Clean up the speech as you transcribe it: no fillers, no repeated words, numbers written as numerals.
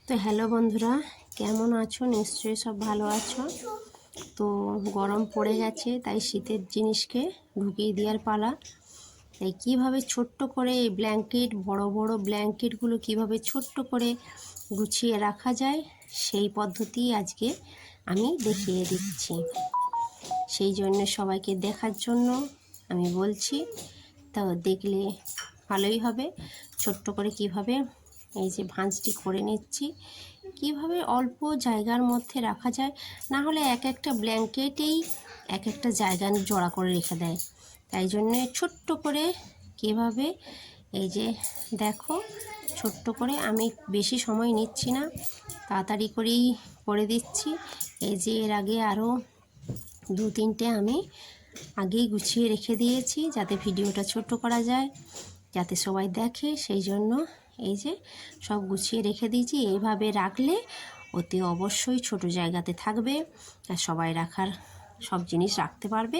তো হ্যালো বন্ধুরা, কেমন আছো? নিশ্চয়ই সব ভালো আছো। তো গরম পড়ে গেছে, তাই শীতের জিনিসকে ঢুকিয়ে দেওয়ার পালা। তাই কীভাবে ছোট্ট করে এই ব্ল্যাঙ্কেট, বড় বড় ব্ল্যাঙ্কেটগুলো কীভাবে ছোট্ট করে গুছিয়ে রাখা যায়, সেই পদ্ধতি আজকে আমি দেখিয়ে দিচ্ছি। সেই জন্য সবাইকে দেখার জন্য আমি বলছি, তো দেখলে ভালোই হবে। ছোট্ট করে কিভাবে এই যে ভাঁজটি করে নিচ্ছি, কিভাবে অল্প জায়গার মধ্যে রাখা যায়, না হলে এক একটা ব্ল্যাঙ্কেটেই এক একটা জায়গা জড়া করে রেখে দেয়। তাই জন্যে ছোট্ট করে কিভাবে, এই যে দেখো, ছোট্ট করে আমি বেশি সময় নিচ্ছি না, তাড়াতাড়ি করেই করে দিচ্ছি। এই যে এর আগে আরও দু তিনটে আমি আগেই গুছিয়ে রেখে দিয়েছি, যাতে ভিডিওটা ছোট করা যায়, যাতে সবাই দেখে। সেই জন্য এই যে সব গুছিয়ে রেখে দিয়েছি। এইভাবে রাখলে অতি অবশ্যই ছোট জায়গাতে থাকবে আর সবাই রাখার সব জিনিস রাখতে পারবে।